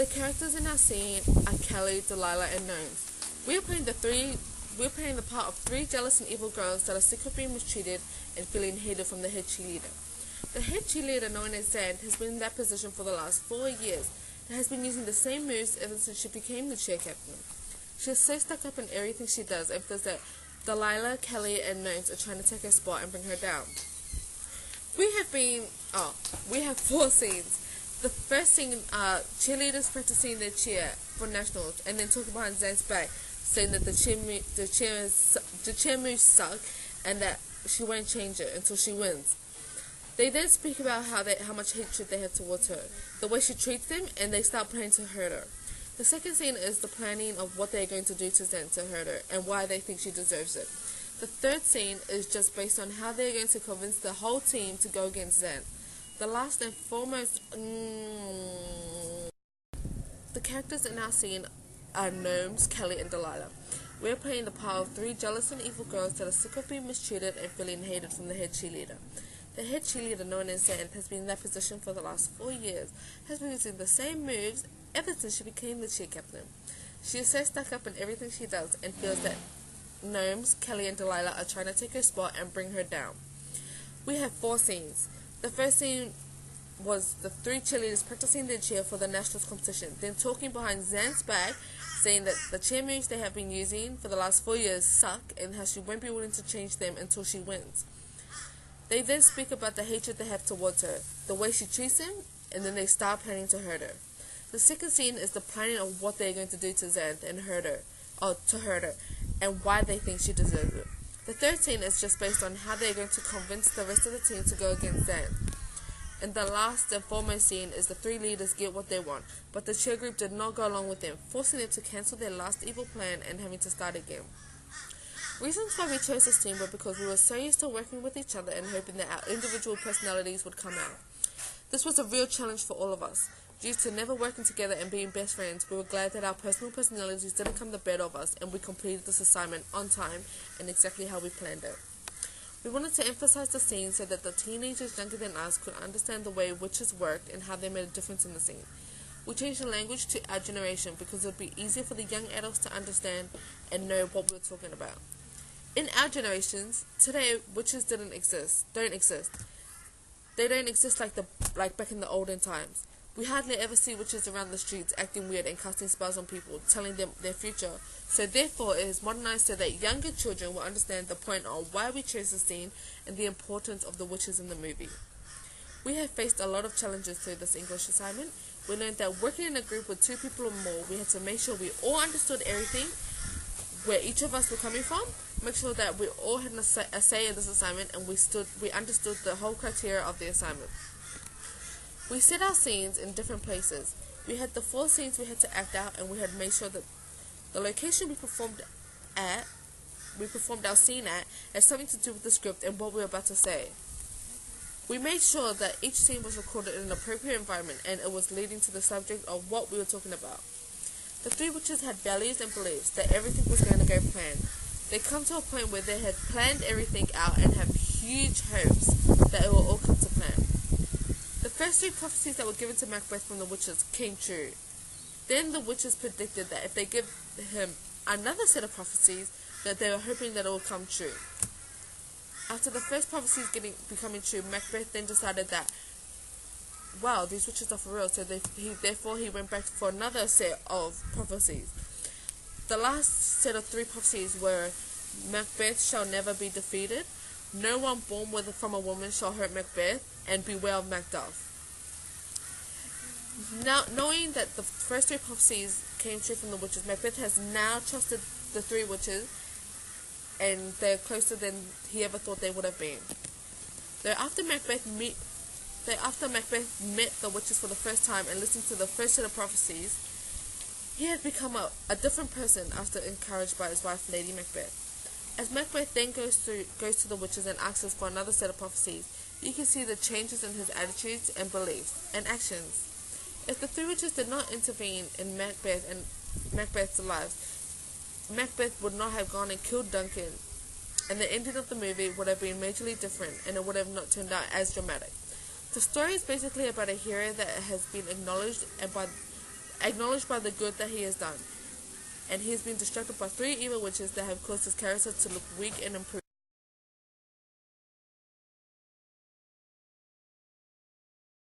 The characters in our scene are Kelly, Delilah, and Gnomes. We're playing the part of three jealous and evil girls that are sick of being mistreated and feeling hated from the head cheerleader. The head cheerleader, known as Zan, has been in that position for the last 4 years and has been using the same moves ever since she became the cheer captain. She is so stuck up in everything she does and feels that Delilah, Kelly, and Gnomes are trying to take her spot and bring her down. We have 4 scenes. The first scene are cheerleaders practicing their cheer for nationals and then talking behind Zan's back, saying that the cheer moves suck and that she won't change it until she wins. They then speak about how much hatred they have towards her, the way she treats them, and they start planning to hurt her. The second scene is the planning of what they're going to do to Zan to hurt her and why they think she deserves it. The third scene is just based on how they're going to convince the whole team to go against Zan. The last and foremost, the characters in our scene are Gnomes, Kelly, and Delilah. We're playing the part of 3 jealous and evil girls that are sick of being mistreated and feeling hated from the head cheerleader. The head cheerleader, known as Zan, has been in that position for the last 4 years, has been using the same moves ever since she became the cheer captain. She is so stuck up in everything she does and feels that Gnomes, Kelly, and Delilah are trying to take her spot and bring her down. We have 4 scenes. The first scene was the 3 cheerleaders practicing their cheer for the nationals competition, then talking behind Zan's back, saying that the cheer moves they have been using for the last 4 years suck and how she won't be willing to change them until she wins. They then speak about the hatred they have towards her, the way she treats them, and then they start planning to hurt her. The second scene is the planning of what they're going to do to Zan and hurt her, and why they think she deserves it. The third scene is just based on how they're going to convince the rest of the team to go against Zan. And the last and foremost scene is the 3 leaders get what they want, but the cheer group did not go along with them, forcing them to cancel their last evil plan and having to start again. Reasons why we chose this team were because we were so used to working with each other and hoping that our individual personalities would come out. This was a real challenge for all of us. Due to never working together and being best friends, we were glad that our personal personalities didn't come the better of us and we completed this assignment on time and exactly how we planned it. We wanted to emphasize the scene so that the teenagers younger than us could understand the way witches worked and how they made a difference in the scene. We changed the language to our generation because it would be easier for the young adults to understand and know what we were talking about. In our generations, today, witches don't exist. They don't exist like back in the olden times. We hardly ever see witches around the streets acting weird and casting spells on people, telling them their future. So therefore, it is modernized so that younger children will understand the point on why we chose the scene and the importance of the witches in the movie. We have faced a lot of challenges through this English assignment. We learned that working in a group with 2 people or more, we had to make sure we all understood everything, where each of us were coming from, make sure that we all had a say in this assignment, and we understood the whole criteria of the assignment. We set our scenes in different places. We had the 4 scenes we had to act out, and we had made sure that the location we performed our scene at, had something to do with the script and what we were about to say. We made sure that each scene was recorded in an appropriate environment and it was leading to the subject of what we were talking about. The 3 witches had values and beliefs that everything was going to go planned. They come to a point where they had planned everything out and have huge hopes that it will all come to plan. The first 3 prophecies that were given to Macbeth from the witches came true. Then the witches predicted that if they give him another set of prophecies, that they were hoping that it would come true. After the first prophecies becoming true, Macbeth then decided that, wow, these witches are for real, so therefore he went back for another set of prophecies. The last set of 3 prophecies were, Macbeth shall never be defeated, no one born from a woman shall hurt Macbeth, and beware of Macduff. Now, knowing that the first 3 prophecies came true from the witches, Macbeth has now trusted the 3 witches, and they're closer than he ever thought they would have been. After Macbeth met the witches for the first time and listened to the first set of prophecies, he had become a different person after encouraged by his wife, Lady Macbeth. As Macbeth then goes to the witches and asks for another set of prophecies, you can see the changes in his attitudes and beliefs and actions. If the 3 witches did not intervene in Macbeth's lives, Macbeth would not have gone and killed Duncan, and the ending of the movie would have been majorly different, and it would have not turned out as dramatic. The story is basically about a hero that has been acknowledged acknowledged by the good that he has done, and he has been distracted by three evil witches that have caused his character to look weak and improved.